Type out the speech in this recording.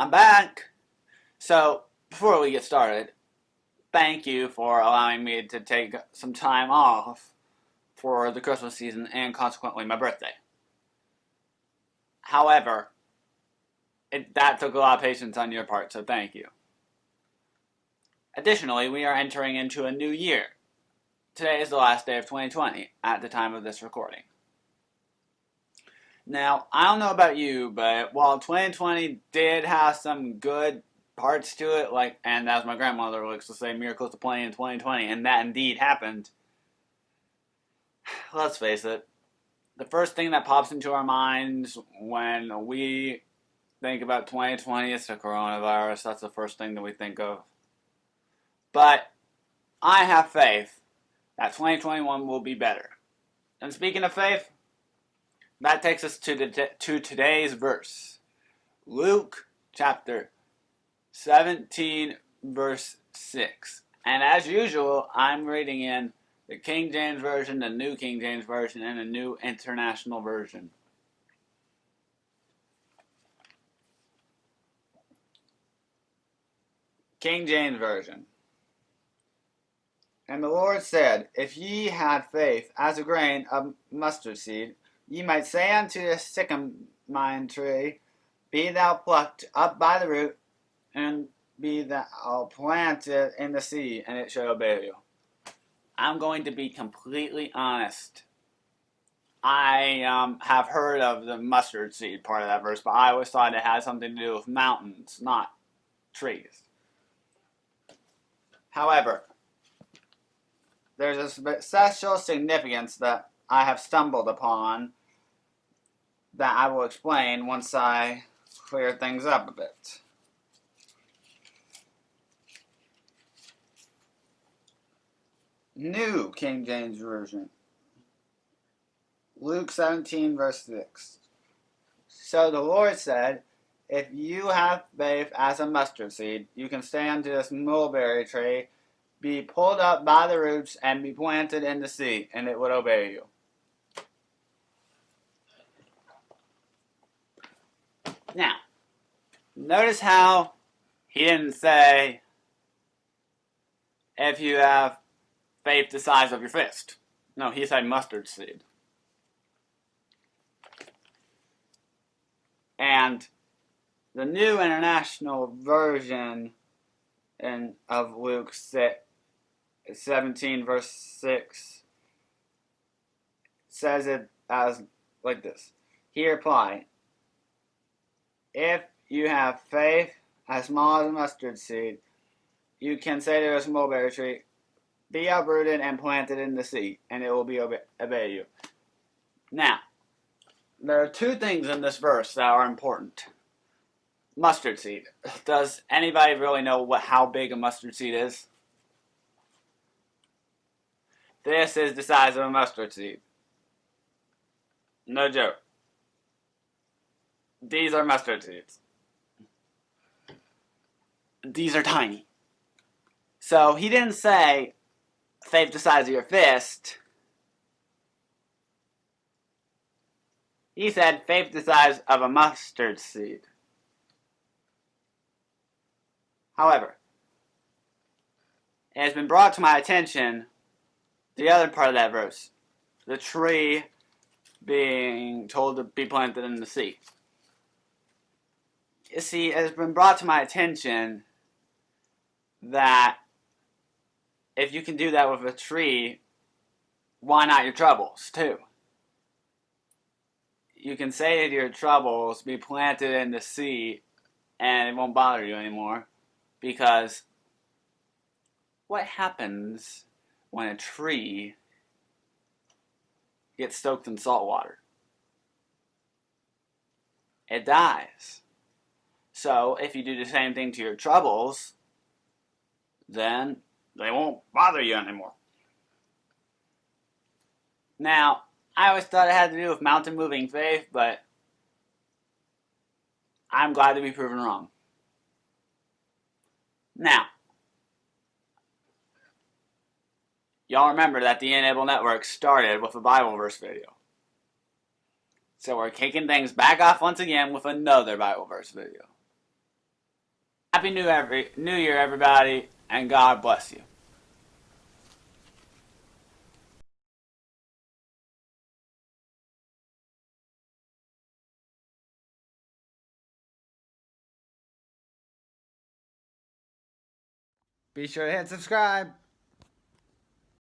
I'm back. So, before we get started, thank you for allowing me to take some time off for the Christmas season and consequently my birthday. However, that took a lot of patience on your part, so thank you. Additionally, we are entering into a new year. Today is the last day of 2020 at the time of this recording. Now, I don't know about you, but while 2020 did have some good parts to it, and as my grandmother likes to say, miracles aplenty in 2020, and that indeed happened, let's face it, the first thing that pops into our minds when we think about 2020 is the coronavirus. That's the first thing that we think of. But I have faith that 2021 will be better. And speaking of faith, that takes us to today's verse. Luke chapter 17, verse 6. And as usual, I'm reading in the King James Version, the New King James Version, and the New International Version. King James Version. And the Lord said, If ye had faith as a grain of mustard seed, ye might say unto the sycamore tree, Be thou plucked up by the root, and be thou planted in the sea, and it shall obey you. I'm going to be completely honest. I have heard of the mustard seed part of that verse, but I always thought it had something to do with mountains, not trees. However, there's a special significance that I have stumbled upon that I will explain once I clear things up a bit. New King James Version. Luke 17, verse 6. So the Lord said, If you have faith as a mustard seed, you can say unto this mulberry tree, Be pulled up by the roots and be planted in the sea, and it would obey you. Now, notice how he didn't say, if you have faith the size of your fist. No, he said mustard seed. And the New International Version of Luke 17, verse 6 says it as like this. He replied, If you have faith as small as a mustard seed, you can say to this mulberry tree, Be uprooted and planted in the sea, and it will obey you. Now, there are two things in this verse that are important. Mustard seed. Does anybody really know how big a mustard seed is? This is the size of a mustard seed. No joke. These are mustard seeds. These are tiny. So he didn't say faith the size of your fist. He said faith the size of a mustard seed. However, it has been brought to my attention the other part of that verse. The tree being told to be planted in the sea. You see, it has been brought to my attention that if you can do that with a tree, why not your troubles, too? You can say to your troubles, be planted in the sea, and it won't bother you anymore. Because what happens when a tree gets soaked in salt water? It dies. So if you do the same thing to your troubles, then they won't bother you anymore. Now, I always thought it had to do with mountain moving faith, but I'm glad to be proven wrong. Now, y'all remember that the EnAbel network started with a Bible verse video. So we're kicking things back off once again with another Bible verse video. Happy New Year, everybody, and God bless you. Be sure to hit subscribe.